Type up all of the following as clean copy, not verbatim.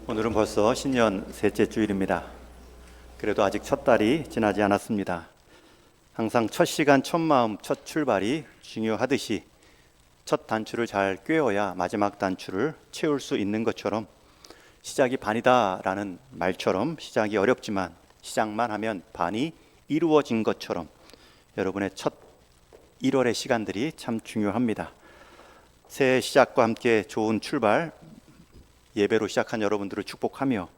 오늘은 벌써 신년 셋째 주일입니다. 그래도 아직 첫 달이 지나지 않았습니다. 항상 첫 시간, 첫 마음, 첫 출발이 중요하듯이 첫 단추를 잘 꿰어야 마지막 단추를 채울 수 있는 것처럼 시작이 반이다 라는 말처럼 시작이 어렵지만 시작만 하면 반이 이루어진 것처럼 여러분의 첫 1월의 시간들이 참 중요합니다. 새해 시작과 함께 좋은 출발, 예배로 시작한 여러분들을 축복하며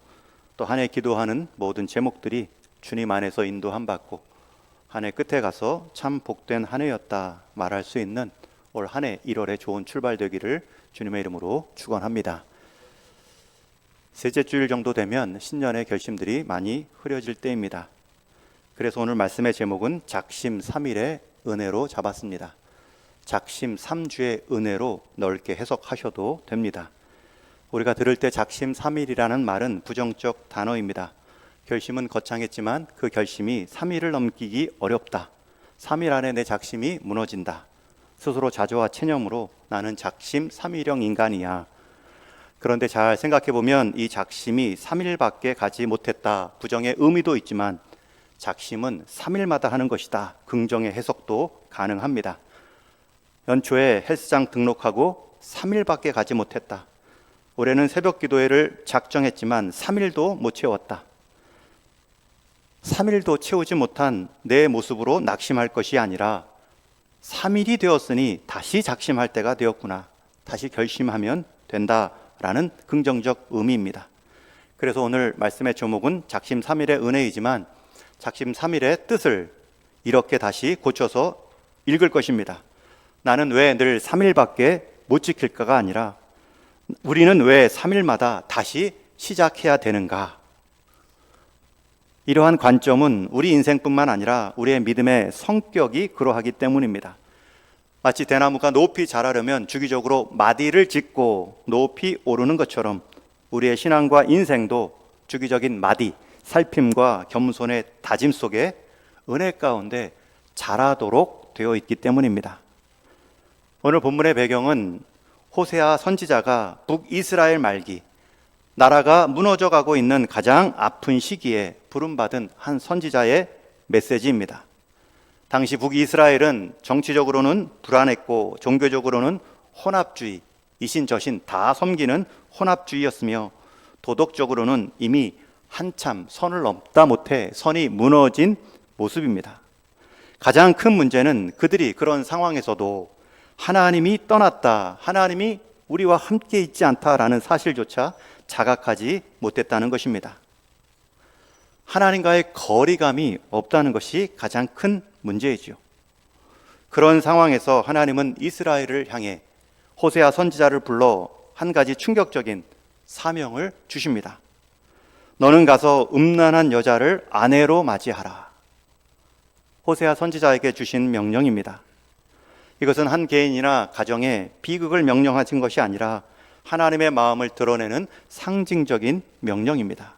또 한 해 기도하는 모든 제목들이 주님 안에서 인도함 받고 한 해 끝에 가서 참 복된 한 해였다 말할 수 있는 올 한 해 1월의 좋은 출발 되기를 주님의 이름으로 축원합니다. 셋째 주일 정도 되면 신년의 결심들이 많이 흐려질 때입니다. 그래서 오늘 말씀의 제목은 작심 3일의 은혜로 잡았습니다. 작심 3주의 은혜로 넓게 해석하셔도 됩니다. 우리가 들을 때 작심 3일이라는 말은 부정적 단어입니다. 결심은 거창했지만 그 결심이 3일을 넘기기 어렵다. 3일 안에 내 작심이 무너진다. 스스로 자조와 체념으로 나는 작심 3일형 인간이야. 그런데 잘 생각해보면 이 작심이 3일밖에 가지 못했다. 부정의 의미도 있지만 작심은 3일마다 하는 것이다. 긍정의 해석도 가능합니다. 연초에 헬스장 등록하고 3일밖에 가지 못했다. 올해는 새벽 기도회를 작정했지만 3일도 못 채웠다. 3일도 채우지 못한 내 모습으로 낙심할 것이 아니라 3일이 되었으니 다시 작심할 때가 되었구나. 다시 결심하면 된다라는 긍정적 의미입니다. 그래서 오늘 말씀의 제목은 작심 3일의 은혜이지만 작심 3일의 뜻을 이렇게 다시 고쳐서 읽을 것입니다. 나는 왜 늘 3일밖에 못 지킬까가 아니라 우리는 왜 3일마다 다시 시작해야 되는가? 이러한 관점은 우리 인생뿐만 아니라 우리의 믿음의 성격이 그러하기 때문입니다. 마치 대나무가 높이 자라려면 주기적으로 마디를 짚고 높이 오르는 것처럼 우리의 신앙과 인생도 주기적인 마디, 살핌과 겸손의 다짐 속에 은혜 가운데 자라도록 되어 있기 때문입니다. 오늘 본문의 배경은 호세아 선지자가 북이스라엘 말기, 나라가 무너져가고 있는 가장 아픈 시기에 부름받은 한 선지자의 메시지입니다. 당시 북이스라엘은 정치적으로는 불안했고 종교적으로는 혼합주의, 이신 저신 다 섬기는 혼합주의였으며 도덕적으로는 이미 한참 선을 넘다 못해 선이 무너진 모습입니다. 가장 큰 문제는 그들이 그런 상황에서도 하나님이 떠났다, 하나님이 우리와 함께 있지 않다라는 사실조차 자각하지 못했다는 것입니다. 하나님과의 거리감이 없다는 것이 가장 큰 문제이죠. 그런 상황에서 하나님은 이스라엘을 향해 호세아 선지자를 불러 한 가지 충격적인 사명을 주십니다. 너는 가서 음란한 여자를 아내로 맞이하라. 호세아 선지자에게 주신 명령입니다. 이것은 한 개인이나 가정에 비극을 명령하신 것이 아니라 하나님의 마음을 드러내는 상징적인 명령입니다.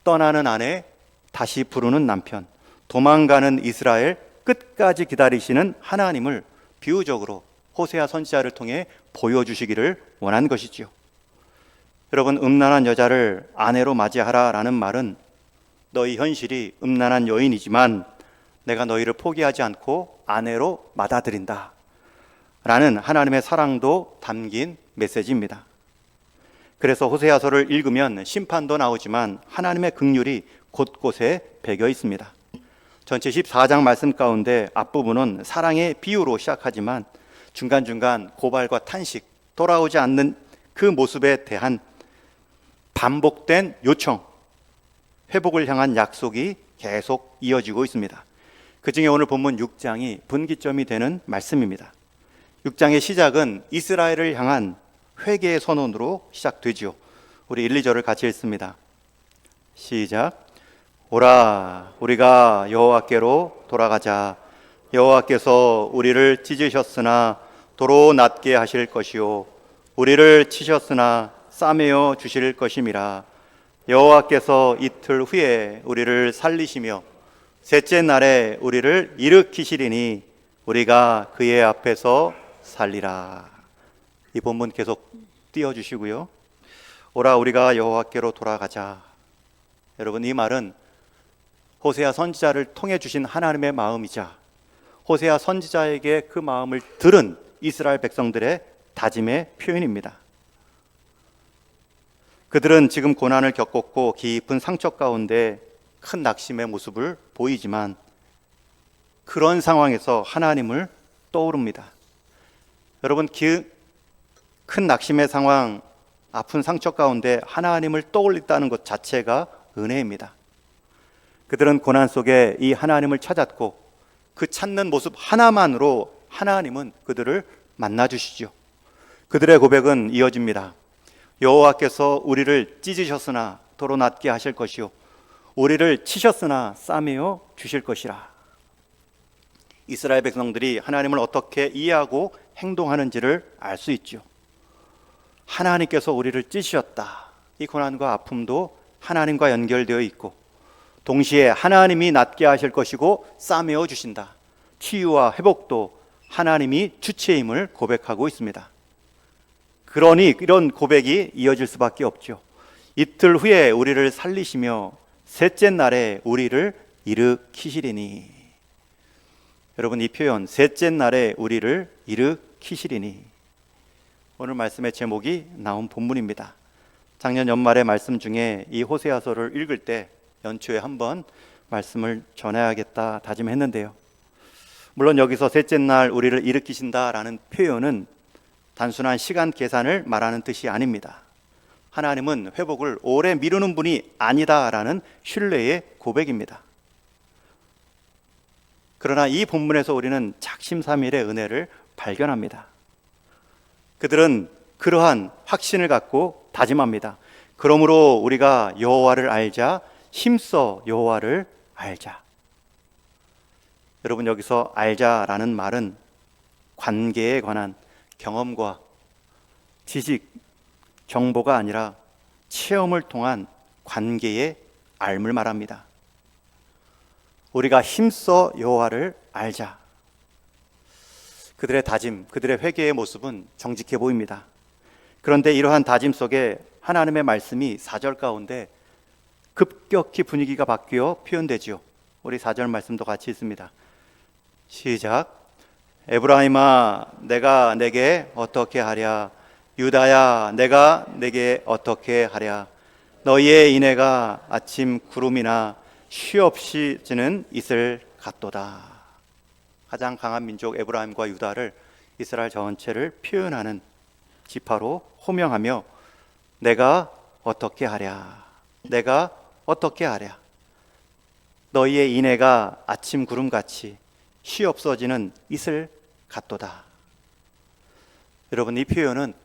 떠나는 아내, 다시 부르는 남편, 도망가는 이스라엘, 끝까지 기다리시는 하나님을 비유적으로 호세아 선지자를 통해 보여주시기를 원한 것이지요. 여러분, 음란한 여자를 아내로 맞이하라라는 말은 너희 현실이 음란한 여인이지만 내가 너희를 포기하지 않고 아내로 받아들인다 라는 하나님의 사랑도 담긴 메시지입니다. 그래서 호세아서를 읽으면 심판도 나오지만 하나님의 긍휼이 곳곳에 배겨 있습니다. 전체 14장 말씀 가운데 앞부분은 사랑의 비유로 시작하지만 중간중간 고발과 탄식, 돌아오지 않는 그 모습에 대한 반복된 요청, 회복을 향한 약속이 계속 이어지고 있습니다. 그 중에 오늘 본문 6장이 분기점이 되는 말씀입니다. 6장의 시작은 이스라엘을 향한 회개의 선언으로 시작되지요. 우리 1, 2절을 같이 읽습니다. 시작. 오라, 우리가 여호와께로 돌아가자. 여호와께서 우리를 찢으셨으나 도로 낫게 하실 것이요 우리를 치셨으나 싸매어 주실 것임이라. 여호와께서 이틀 후에 우리를 살리시며 셋째 날에 우리를 일으키시리니 우리가 그의 앞에서 살리라. 이 본문 계속 띄워주시고요. 오라 우리가 여호와께로 돌아가자. 여러분, 이 말은 호세아 선지자를 통해 주신 하나님의 마음이자 호세아 선지자에게 그 마음을 들은 이스라엘 백성들의 다짐의 표현입니다. 그들은 지금 고난을 겪었고 깊은 상처 가운데 큰 낙심의 모습을 보이지만 그런 상황에서 하나님을 떠오릅니다. 여러분, 큰 낙심의 상황, 아픈 상처 가운데 하나님을 떠올렸다는 것 자체가 은혜입니다. 그들은 고난 속에 이 하나님을 찾았고 그 찾는 모습 하나만으로 하나님은 그들을 만나주시죠. 그들의 고백은 이어집니다. 여호와께서 우리를 찢으셨으나 도로 낫게 하실 것이요 우리를 치셨으나 싸매어 주실 것이라. 이스라엘 백성들이 하나님을 어떻게 이해하고 행동하는지를 알 수 있죠. 하나님께서 우리를 찢으셨다. 이 고난과 아픔도 하나님과 연결되어 있고 동시에 하나님이 낫게 하실 것이고 싸매어 주신다. 치유와 회복도 하나님이 주체임을 고백하고 있습니다. 그러니 이런 고백이 이어질 수밖에 없죠. 이틀 후에 우리를 살리시며 셋째 날에 우리를 일으키시리니. 여러분, 이 표현 셋째 날에 우리를 일으키시리니 오늘 말씀의 제목이 나온 본문입니다. 작년 연말의 말씀 중에 이 호세아서를 읽을 때 연초에 한번 말씀을 전해야겠다 다짐했는데요. 물론 여기서 셋째 날 우리를 일으키신다라는 표현은 단순한 시간 계산을 말하는 뜻이 아닙니다. 하나님은 회복을 오래 미루는 분이 아니다라는 신뢰의 고백입니다. 그러나 이 본문에서 우리는 작심삼일의 은혜를 발견합니다. 그들은 그러한 확신을 갖고 다짐합니다. 그러므로 우리가 여호와를 알자, 힘써 여호와를 알자. 여러분, 여기서 알자라는 말은 관계에 관한 경험과 지식, 정보가 아니라 체험을 통한 관계의 알을 말합니다. 우리가 힘써 여호와를 알자. 그들의 다짐, 그들의 회개의 모습은 정직해 보입니다. 그런데 이러한 다짐 속에 하나님의 말씀이 4절 가운데 급격히 분위기가 바뀌어 표현되지요. 우리 4절 말씀도 같이 있습니다. 시작. 에브라임아 내가 내게 어떻게 하랴, 유다야 내가 내게 어떻게 하랴. 너희의 인애가 아침 구름이나 쉬없이 지는 이슬 같도다. 가장 강한 민족 에브라임과 유다를 이스라엘 전체를 표현하는 지파로 호명하며 내가 어떻게 하랴, 내가 어떻게 하랴. 너희의 인애가 아침 구름같이 쉬 없어지는 이슬 같도다. 여러분, 이 표현은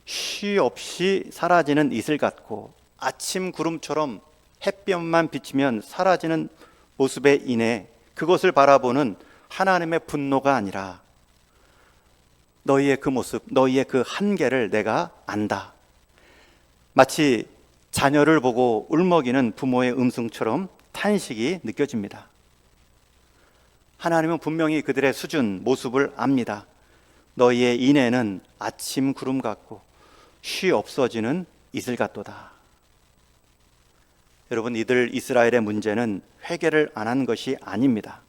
쉬 없이 사라지는 이슬 같고 아침 구름처럼 햇볕만 비치면 사라지는 모습의 인애, 그것을 바라보는 하나님의 분노가 아니라 너희의 그 모습, 너희의 그 한계를 내가 안다. 마치 자녀를 보고 울먹이는 부모의 음성처럼 탄식이 느껴집니다. 하나님은 분명히 그들의 수준, 모습을 압니다. 너희의 인애는 아침 구름 같고 쉬 없어지는 이슬 같도다. 여러분, 이들 이스라엘의 문제는 회개를 안 한 것이 아닙니다.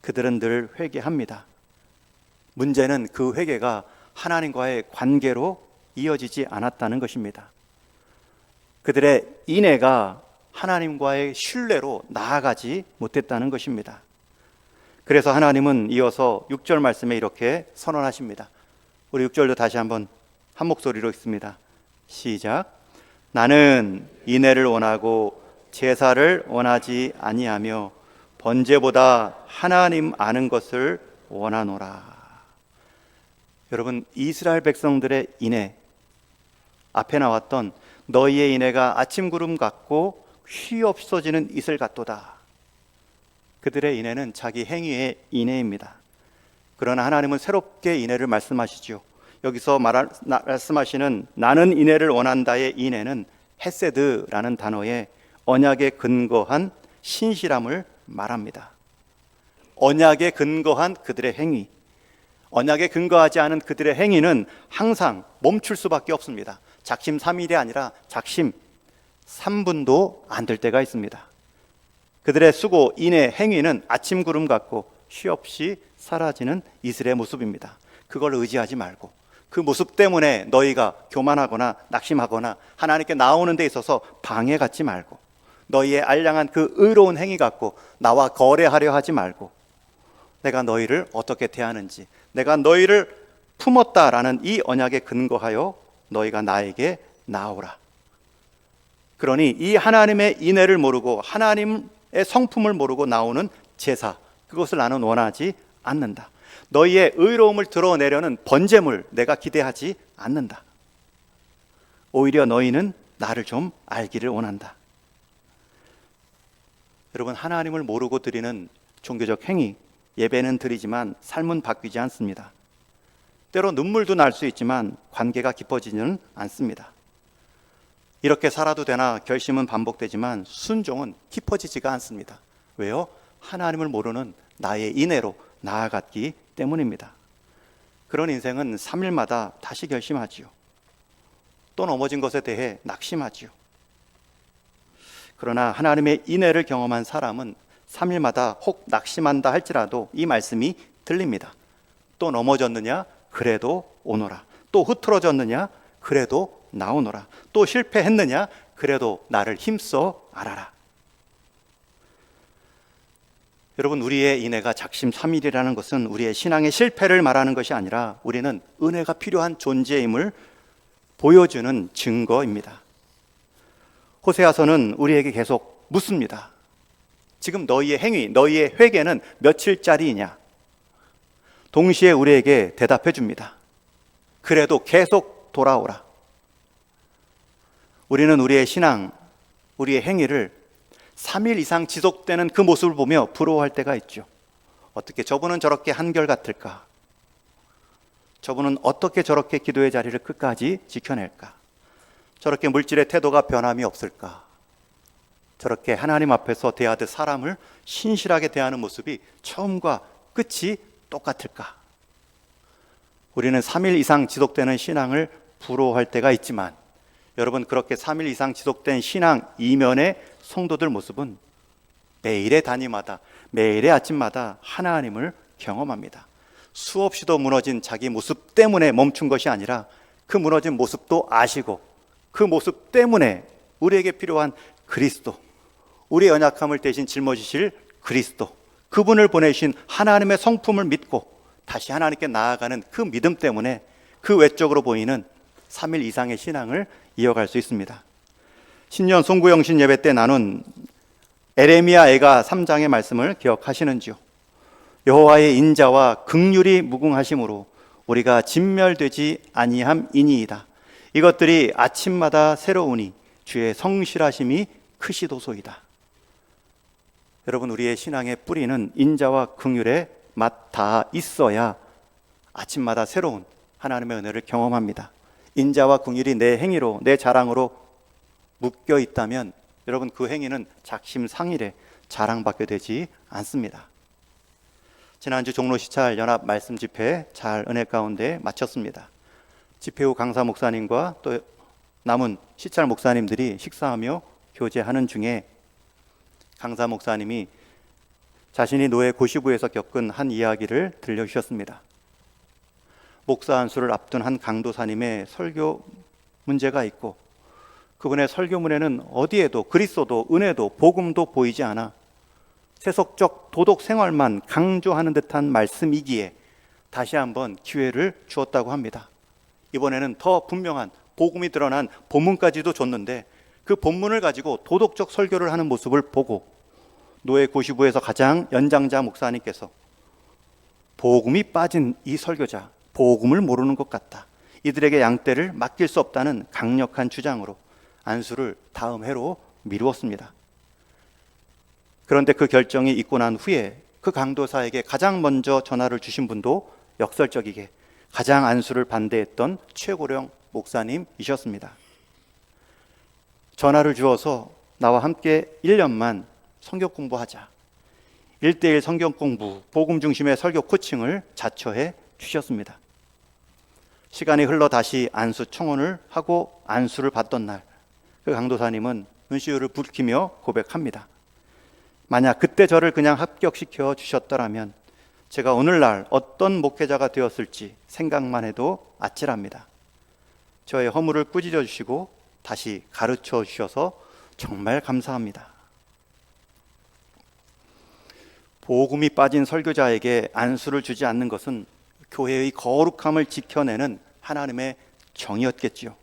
그들은 늘 회개합니다. 문제는 그 회개가 하나님과의 관계로 이어지지 않았다는 것입니다. 그들의 인애가 하나님과의 신뢰로 나아가지 못했다는 것입니다. 그래서 하나님은 이어서 6절 말씀에 이렇게 선언하십니다. 우리 6절도 다시 한번 한 목소리로 읽습니다. 시작. 나는 인애를 원하고 제사를 원하지 아니하며 번제보다 하나님 아는 것을 원하노라. 여러분, 이스라엘 백성들의 인애, 앞에 나왔던 너희의 인애가 아침 구름 같고 쉬 없어지는 이슬 같도다. 그들의 인애는 자기 행위의 인애입니다. 그러나 하나님은 새롭게 인애를 말씀하시죠. 여기서 말씀하시는 나는 인애를 원한다의 인애는 헤세드라는 단어의 언약에 근거한 신실함을 말합니다. 언약에 근거한 그들의 행위, 언약에 근거하지 않은 그들의 행위는 항상 멈출 수밖에 없습니다. 작심 3일이 아니라 작심 3분도 안 될 때가 있습니다. 그들의 수고, 인의 행위는 아침 구름 같고 쉬없이 사라지는 이슬의 모습입니다. 그걸 의지하지 말고 그 모습 때문에 너희가 교만하거나 낙심하거나 하나님께 나오는 데 있어서 방해 갖지 말고 너희의 알량한 그 의로운 행위 갖고 나와 거래하려 하지 말고 내가 너희를 어떻게 대하는지, 내가 너희를 품었다라는 이 언약에 근거하여 너희가 나에게 나오라. 그러니 이 하나님의 인애를 모르고 하나님의 성품을 모르고 나오는 제사, 그것을 나는 원하지 않는다. 너희의 의로움을 드러내려는 번제물 내가 기대하지 않는다. 오히려 너희는 나를 좀 알기를 원한다. 여러분, 하나님을 모르고 드리는 종교적 행위, 예배는 드리지만 삶은 바뀌지 않습니다. 때로 눈물도 날 수 있지만 관계가 깊어지지는 않습니다. 이렇게 살아도 되나 결심은 반복되지만 순종은 깊어지지가 않습니다. 왜요? 하나님을 모르는 나의 인애로 나아갔기 때문입니다. 그런 인생은 3일마다 다시 결심하지요. 또 넘어진 것에 대해 낙심하지요. 그러나 하나님의 인애를 경험한 사람은 3일마다 혹 낙심한다 할지라도 이 말씀이 들립니다. 또 넘어졌느냐? 그래도 오너라. 또 흐트러졌느냐? 그래도 나오너라. 또 실패했느냐? 그래도 나를 힘써 알아라. 여러분, 우리의 인애가 작심 3일이라는 것은 우리의 신앙의 실패를 말하는 것이 아니라 우리는 은혜가 필요한 존재임을 보여주는 증거입니다. 호세아서는 우리에게 계속 묻습니다. 지금 너희의 행위, 너희의 회개는 며칠짜리이냐? 동시에 우리에게 대답해 줍니다. 그래도 계속 돌아오라. 우리는 우리의 신앙, 우리의 행위를 3일 이상 지속되는 그 모습을 보며 부러워할 때가 있죠. 어떻게 저분은 저렇게 한결같을까? 저분은 어떻게 저렇게 기도의 자리를 끝까지 지켜낼까? 저렇게 물질의 태도가 변함이 없을까? 저렇게 하나님 앞에서 대하듯 사람을 신실하게 대하는 모습이 처음과 끝이 똑같을까? 우리는 3일 이상 지속되는 신앙을 부러워할 때가 있지만 여러분, 그렇게 3일 이상 지속된 신앙 이면의 성도들 모습은 매일의 단위마다, 매일의 아침마다 하나님을 경험합니다. 수없이도 무너진 자기 모습 때문에 멈춘 것이 아니라 그 무너진 모습도 아시고 그 모습 때문에 우리에게 필요한 그리스도, 우리의 연약함을 대신 짊어지실 그리스도, 그분을 보내신 하나님의 성품을 믿고 다시 하나님께 나아가는 그 믿음 때문에 그 외적으로 보이는 3일 이상의 신앙을 이어갈 수 있습니다. 신년 송구영신 예배 때 나눈 에레미야 애가 3장의 말씀을 기억하시는지요? 여호와의 인자와 긍휼이 무궁하심으로 우리가 진멸되지 아니함이니이다. 이것들이 아침마다 새로우니 주의 성실하심이 크시도소이다. 여러분, 우리의 신앙의 뿌리는 인자와 긍휼의 맛 다 있어야 아침마다 새로운 하나님의 은혜를 경험합니다. 인자와 긍휼이 내 행위로, 내 자랑으로 묶여 있다면 여러분, 그 행위는 작심삼일에 자랑받게 되지 않습니다. 지난주 종로시찰 연합 말씀 집회 잘 은혜 가운데 마쳤습니다. 집회 후 강사 목사님과 또 남은 시찰 목사님들이 식사하며 교제하는 중에 강사 목사님이 자신이 노예 고시부에서 겪은 한 이야기를 들려주셨습니다. 목사 안수를 앞둔 한 강도사님의 설교 문제가 있고 그분의 설교문에는 어디에도 그리스도도 은혜도 복음도 보이지 않아 세속적 도덕 생활만 강조하는 듯한 말씀이기에 다시 한번 기회를 주었다고 합니다. 이번에는 더 분명한 복음이 드러난 본문까지도 줬는데 그 본문을 가지고 도덕적 설교를 하는 모습을 보고 노예 고시부에서 가장 연장자 목사님께서 복음이 빠진 이 설교자, 복음을 모르는 것 같다. 이들에게 양떼를 맡길 수 없다는 강력한 주장으로 안수를 다음 해로 미루었습니다. 그런데 그 결정이 있고 난 후에 그 강도사에게 가장 먼저 전화를 주신 분도 역설적이게 가장 안수를 반대했던 최고령 목사님이셨습니다. 전화를 주어서 나와 함께 1년만 성경 공부하자. 1:1 성경 공부, 복음 중심의 설교 코칭을 자처해 주셨습니다. 시간이 흘러 다시 안수 청혼을 하고 안수를 받던 날, 그 강도사님은 눈시울을 붉히며 고백합니다. 만약 그때 저를 그냥 합격시켜 주셨더라면 제가 오늘날 어떤 목회자가 되었을지 생각만 해도 아찔합니다. 저의 허물을 꾸짖어 주시고 다시 가르쳐 주셔서 정말 감사합니다. 복음이 빠진 설교자에게 안수를 주지 않는 것은 교회의 거룩함을 지켜내는 하나님의 정이었겠지요.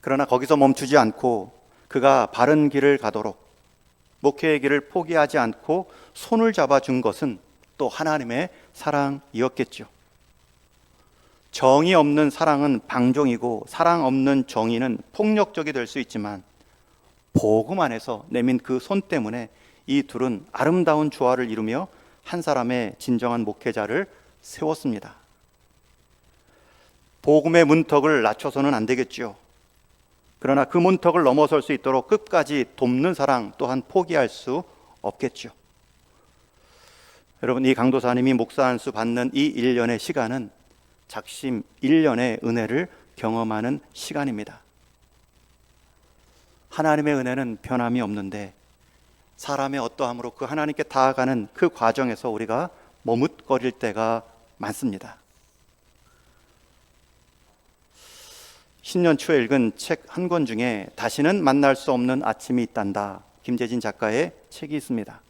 그러나 거기서 멈추지 않고 그가 바른 길을 가도록 목회의 길을 포기하지 않고 손을 잡아준 것은 또 하나님의 사랑이었겠죠. 정이 없는 사랑은 방종이고 사랑 없는 정의는 폭력적이 될 수 있지만 복음 안에서 내민 그 손 때문에 이 둘은 아름다운 조화를 이루며 한 사람의 진정한 목회자를 세웠습니다. 복음의 문턱을 낮춰서는 안 되겠죠. 그러나 그 문턱을 넘어설 수 있도록 끝까지 돕는 사랑 또한 포기할 수 없겠죠. 여러분, 이 강도사님이 목사 안수 받는 이 1년의 시간은 작심 1년의 은혜를 경험하는 시간입니다. 하나님의 은혜는 변함이 없는데 사람의 어떠함으로 그 하나님께 다가가는 그 과정에서 우리가 머뭇거릴 때가 많습니다. 신년 초에 읽은 책 한 권 중에 다시는 만날 수 없는 아침이 있단다, 김재진 작가의 책이 있습니다.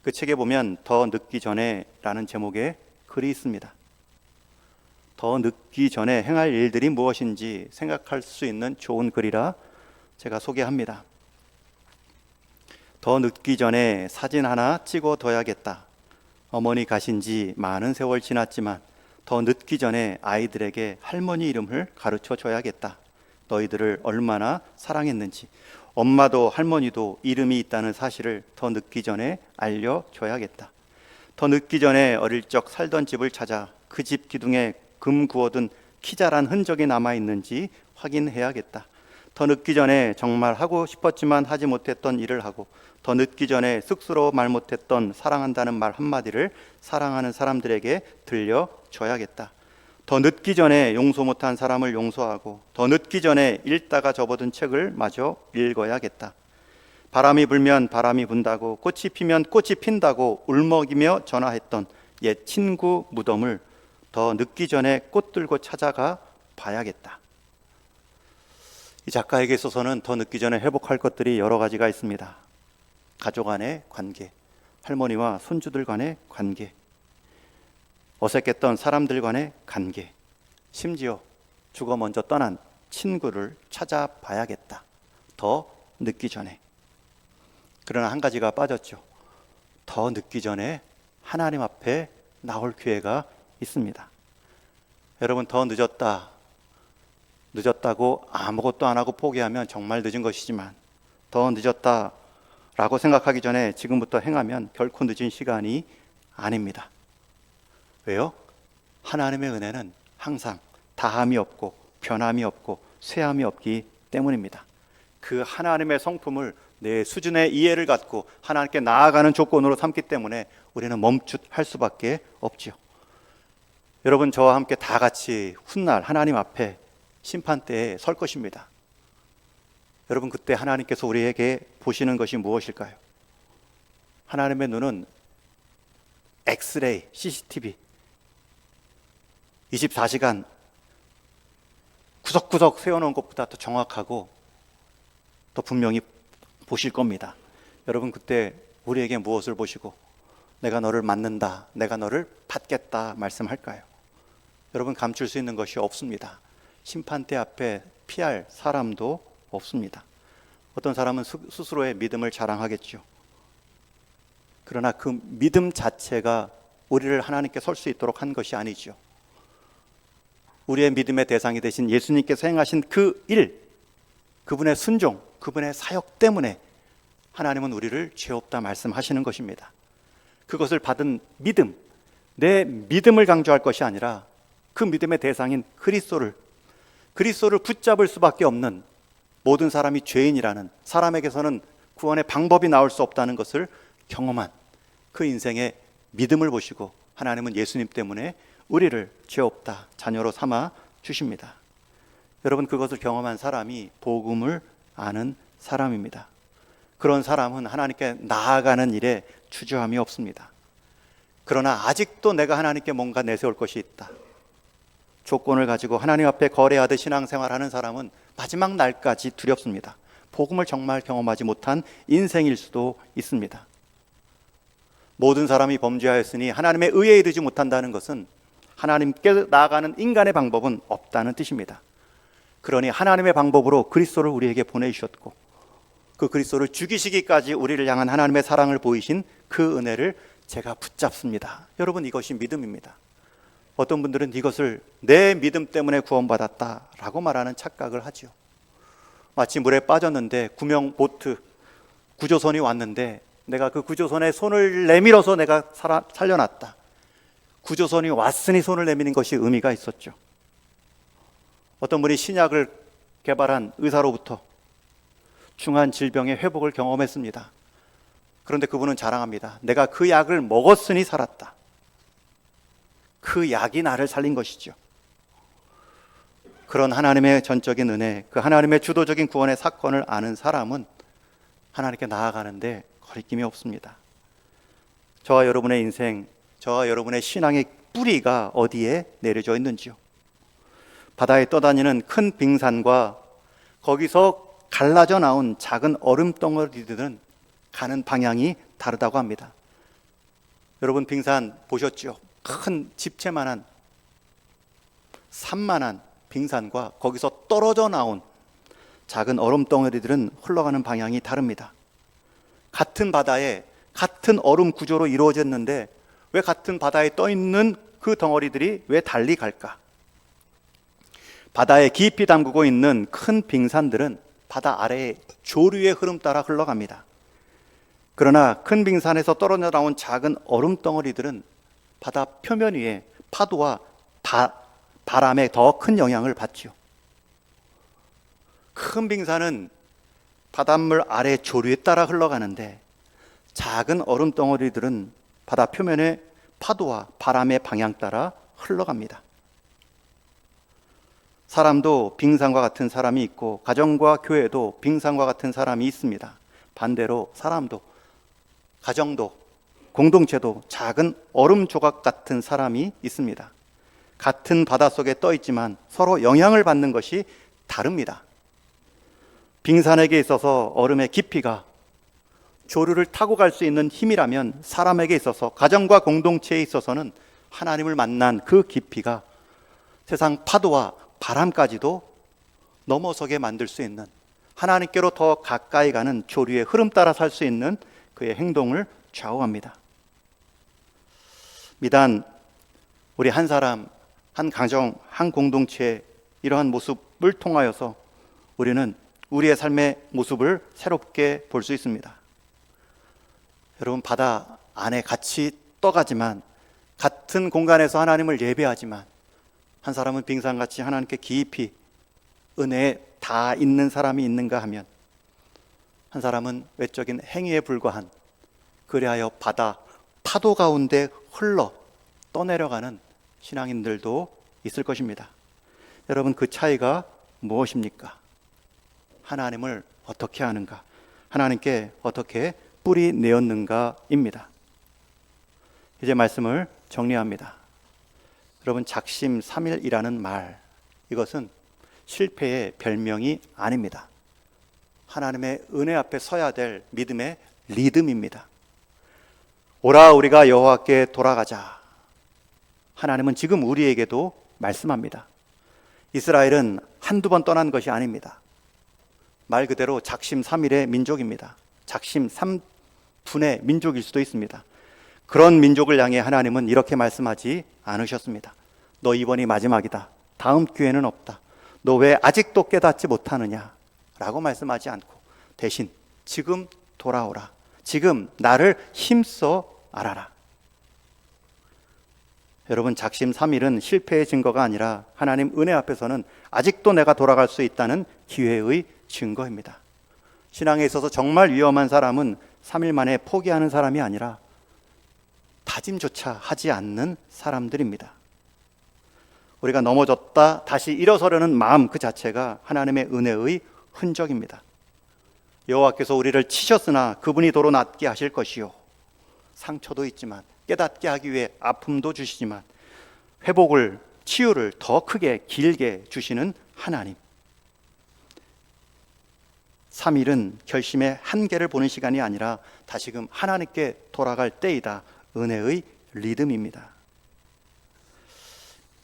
그 책에 보면 더 늦기 전에 라는 제목의 글이 있습니다. 더 늦기 전에 행할 일들이 무엇인지 생각할 수 있는 좋은 글이라 제가 소개합니다. 더 늦기 전에 사진 하나 찍어둬야겠다. 어머니 가신 지 많은 세월 지났지만 더 늦기 전에 아이들에게 할머니 이름을 가르쳐 줘야겠다. 너희들을 얼마나 사랑했는지, 엄마도 할머니도 이름이 있다는 사실을 더 늦기 전에 알려줘야겠다. 더 늦기 전에 어릴 적 살던 집을 찾아 그 집 기둥에 금 구워둔 키 자란 흔적이 남아있는지 확인해야겠다. 더 늦기 전에 정말 하고 싶었지만 하지 못했던 일을 하고, 더 늦기 전에 쑥스러워 말 못했던 사랑한다는 말 한마디를 사랑하는 사람들에게 들려줘야겠다. 더 늦기 전에 용서 못한 사람을 용서하고, 더 늦기 전에 읽다가 접어둔 책을 마저 읽어야겠다. 바람이 불면 바람이 분다고, 꽃이 피면 꽃이 핀다고 울먹이며 전화했던 옛 친구 무덤을 더 늦기 전에 꽃 들고 찾아가 봐야겠다. 이 작가에게 있어서는 더 늦기 전에 회복할 것들이 여러 가지가 있습니다. 가족 간의 관계, 할머니와 손주들 간의 관계, 어색했던 사람들 간의 관계, 심지어 죽어 먼저 떠난 친구를 찾아봐야겠다. 더 늦기 전에. 그러나 한 가지가 빠졌죠. 더 늦기 전에 하나님 앞에 나올 기회가 있습니다. 여러분, 더 늦었다고 아무것도 안 하고 포기하면 정말 늦은 것이지만, 더 늦었다라고 생각하기 전에 지금부터 행하면 결코 늦은 시간이 아닙니다. 왜요? 하나님의 은혜는 항상 다함이 없고 변함이 없고 쇠함이 없기 때문입니다. 그 하나님의 성품을 내 수준의 이해를 갖고 하나님께 나아가는 조건으로 삼기 때문에 우리는 멈칫할 수밖에 없지요. 여러분, 저와 함께 다 같이 훗날 하나님 앞에 심판대에 설 것입니다. 여러분, 그때 하나님께서 우리에게 보시는 것이 무엇일까요? 하나님의 눈은 엑스레이, CCTV 24시간 구석구석 세워놓은 것보다 더 정확하고 더 분명히 보실 겁니다. 여러분, 그때 우리에게 무엇을 보시고 내가 너를 맞는다, 내가 너를 받겠다 말씀할까요? 여러분, 감출 수 있는 것이 없습니다. 심판대 앞에 피할 사람도 없습니다. 어떤 사람은 스스로의 믿음을 자랑하겠죠. 그러나 그 믿음 자체가 우리를 하나님께 설 수 있도록 한 것이 아니죠. 우리의 믿음의 대상이 되신 예수님께서 행하신 그 일, 그분의 순종, 그분의 사역 때문에 하나님은 우리를 죄 없다 말씀하시는 것입니다. 그것을 받은 믿음, 내 믿음을 강조할 것이 아니라 그 믿음의 대상인 그리스도를 붙잡을 수밖에 없는, 모든 사람이 죄인이라는, 사람에게서는 구원의 방법이 나올 수 없다는 것을 경험한 그 인생의 믿음을 보시고 하나님은 예수님 때문에 우리를 죄 없다 자녀로 삼아 주십니다. 여러분, 그것을 경험한 사람이 복음을 아는 사람입니다. 그런 사람은 하나님께 나아가는 일에 주저함이 없습니다. 그러나 아직도 내가 하나님께 뭔가 내세울 것이 있다, 조건을 가지고 하나님 앞에 거래하듯 신앙생활하는 사람은 마지막 날까지 두렵습니다. 복음을 정말 경험하지 못한 인생일 수도 있습니다. 모든 사람이 범죄하였으니 하나님의 의에 이르지 못한다는 것은 하나님께 나아가는 인간의 방법은 없다는 뜻입니다. 그러니 하나님의 방법으로 그리스도를 우리에게 보내주셨고, 그 그리스도를 죽이시기까지 우리를 향한 하나님의 사랑을 보이신 그 은혜를 제가 붙잡습니다. 여러분, 이것이 믿음입니다. 어떤 분들은 이것을 내 믿음 때문에 구원받았다라고 말하는 착각을 하죠. 마치 물에 빠졌는데 구명 보트, 구조선이 왔는데 내가 그 구조선에 손을 내밀어서 내가 살려놨다. 구조선이 왔으니 손을 내미는 것이 의미가 있었죠. 어떤 분이 신약을 개발한 의사로부터 중한 질병의 회복을 경험했습니다. 그런데 그분은 자랑합니다. 내가 그 약을 먹었으니 살았다. 그 약이 나를 살린 것이죠. 그런 하나님의 전적인 은혜, 그 하나님의 주도적인 구원의 사건을 아는 사람은 하나님께 나아가는데 거리낌이 없습니다. 저와 여러분의 인생, 저와 여러분의 신앙의 뿌리가 어디에 내려져 있는지요? 바다에 떠다니는 큰 빙산과 거기서 갈라져 나온 작은 얼음 덩어리들은 가는 방향이 다르다고 합니다. 여러분, 빙산 보셨죠? 큰 집채만한, 산만한 빙산과 거기서 떨어져 나온 작은 얼음 덩어리들은 흘러가는 방향이 다릅니다. 같은 바다에 같은 얼음 구조로 이루어졌는데 왜 같은 바다에 떠 있는 그 덩어리들이 왜 달리 갈까? 바다에 깊이 담그고 있는 큰 빙산들은 바다 아래의 조류의 흐름 따라 흘러갑니다. 그러나 큰 빙산에서 떨어져 나온 작은 얼음 덩어리들은 바다 표면 위에 파도와 바람에 더 큰 영향을 받죠. 큰 빙산은 바닷물 아래 조류에 따라 흘러가는데 작은 얼음 덩어리들은 바다 표면의 파도와 바람의 방향 따라 흘러갑니다. 사람도 빙산과 같은 사람이 있고 가정과 교회도 빙산과 같은 사람이 있습니다. 반대로 사람도, 가정도, 공동체도 작은 얼음 조각 같은 사람이 있습니다. 같은 바닷속에 떠 있지만 서로 영향을 받는 것이 다릅니다. 빙산에게 있어서 얼음의 깊이가 조류를 타고 갈 수 있는 힘이라면 사람에게 있어서, 가정과 공동체에 있어서는 하나님을 만난 그 깊이가 세상 파도와 바람까지도 넘어서게 만들 수 있는, 하나님께로 더 가까이 가는 조류의 흐름 따라 살 수 있는 그의 행동을 좌우합니다. 미단 우리 한 사람, 한 가정, 한 공동체의 이러한 모습을 통하여서 우리는 우리의 삶의 모습을 새롭게 볼 수 있습니다. 여러분, 바다 안에 같이 떠가지만, 같은 공간에서 하나님을 예배하지만, 한 사람은 빙산같이 하나님께 깊이 은혜에 다 있는 사람이 있는가 하면, 한 사람은 외적인 행위에 불과한, 그리하여 바다 파도 가운데 흘러 떠내려가는 신앙인들도 있을 것입니다. 여러분, 그 차이가 무엇입니까? 하나님을 어떻게 아는가, 하나님께 어떻게 뿌리 내었는가입니다. 이제 말씀을 정리합니다. 여러분, 작심삼일이라는 말, 이것은 실패의 별명이 아닙니다. 하나님의 은혜 앞에 서야 될 믿음의 리듬입니다. 오라 우리가 여호와께 돌아가자. 하나님은 지금 우리에게도 말씀합니다. 이스라엘은 한두 번 떠난 것이 아닙니다. 말 그대로 작심삼일의 민족입니다. 작심삼분의 민족일 수도 있습니다. 그런 민족을 향해 하나님은 이렇게 말씀하지 않으셨습니다. 너 이번이 마지막이다. 다음 기회는 없다. 너 왜 아직도 깨닫지 못하느냐? 라고 말씀하지 않고 대신 지금 돌아오라. 지금 나를 힘써 알아라. 여러분, 작심삼일은 실패의 증거가 아니라 하나님 은혜 앞에서는 아직도 내가 돌아갈 수 있다는 기회의 증거입니다. 신앙에 있어서 정말 위험한 사람은 3일 만에 포기하는 사람이 아니라 다짐조차 하지 않는 사람들입니다. 우리가 넘어졌다 다시 일어서려는 마음 그 자체가 하나님의 은혜의 흔적입니다. 여호와께서 우리를 치셨으나 그분이 도로 낫게 하실 것이요, 상처도 있지만 깨닫게 하기 위해 아픔도 주시지만 회복을, 치유를 더 크게 길게 주시는 하나님. 3일은 결심의 한계를 보는 시간이 아니라 다시금 하나님께 돌아갈 때이다. 은혜의 리듬입니다.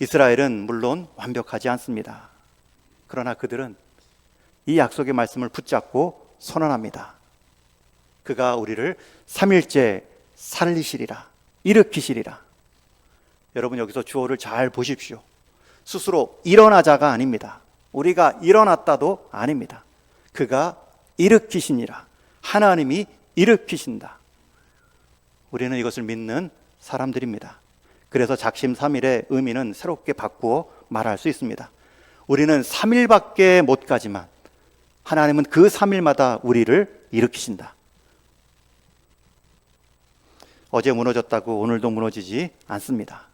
이스라엘은 물론 완벽하지 않습니다. 그러나 그들은 이 약속의 말씀을 붙잡고 선언합니다. 그가 우리를 3일째 살리시리라, 일으키시리라. 여러분, 여기서 주어를 잘 보십시오. 스스로 일어나자가 아닙니다. 우리가 일어났다도 아닙니다. 그가 일으키시니라. 하나님이 일으키신다. 우리는 이것을 믿는 사람들입니다. 그래서 작심 3일의 의미는 새롭게 바꾸어 말할 수 있습니다. 우리는 3일밖에 못 가지만 하나님은 그 3일마다 우리를 일으키신다. 어제 무너졌다고 오늘도 무너지지 않습니다.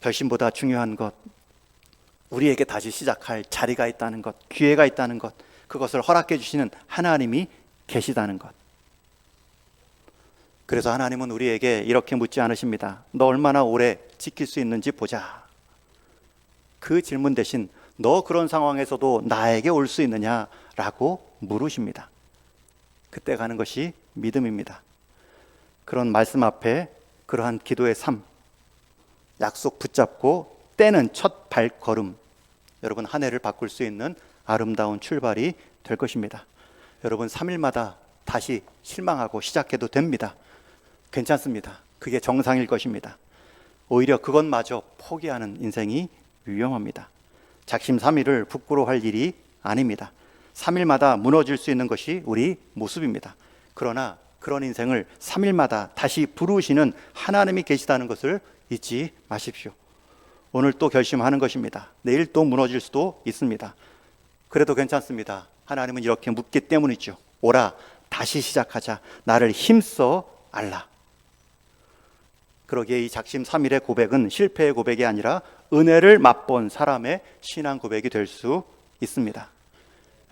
결심보다 중요한 것, 우리에게 다시 시작할 자리가 있다는 것, 기회가 있다는 것, 그것을 허락해 주시는 하나님이 계시다는 것. 그래서 하나님은 우리에게 이렇게 묻지 않으십니다. 너 얼마나 오래 지킬 수 있는지 보자. 그 질문 대신 너 그런 상황에서도 나에게 올 수 있느냐라고 물으십니다. 그때 가는 것이 믿음입니다. 그런 말씀 앞에 그러한 기도의 삶, 약속 붙잡고 떼는 첫 발걸음, 여러분 한 해를 바꿀 수 있는 아름다운 출발이 될 것입니다. 여러분 3일마다 다시 실망하고 시작해도 됩니다. 괜찮습니다. 그게 정상일 것입니다. 오히려 그것마저 포기하는 인생이 위험합니다. 작심 3일을 부끄러워할 일이 아닙니다. 3일마다 무너질 수 있는 것이 우리 모습입니다. 그러나 그런 인생을 3일마다 다시 부르시는 하나님이 계시다는 것을 잊지 마십시오. 오늘 또 결심하는 것입니다. 내일 또 무너질 수도 있습니다. 그래도 괜찮습니다. 하나님은 이렇게 묻기 때문이죠. 오라, 다시 시작하자. 나를 힘써 알라. 그러기에 이 작심 3일의 고백은 실패의 고백이 아니라 은혜를 맛본 사람의 신앙 고백이 될 수 있습니다.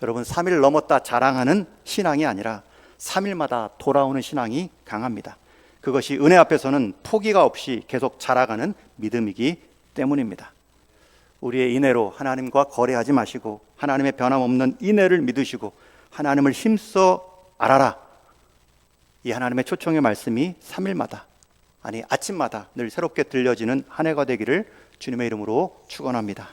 여러분 3일 넘었다 자랑하는 신앙이 아니라 3일마다 돌아오는 신앙이 강합니다. 그것이 은혜 앞에서는 포기가 없이 계속 자라가는 믿음이기 때문입니다. 우리의 인애로 하나님과 거래하지 마시고 하나님의 변함없는 인애를 믿으시고 하나님을 힘써 알아라. 이 하나님의 초청의 말씀이 3일마다, 아니 아침마다 늘 새롭게 들려지는 한 해가 되기를 주님의 이름으로 축원합니다.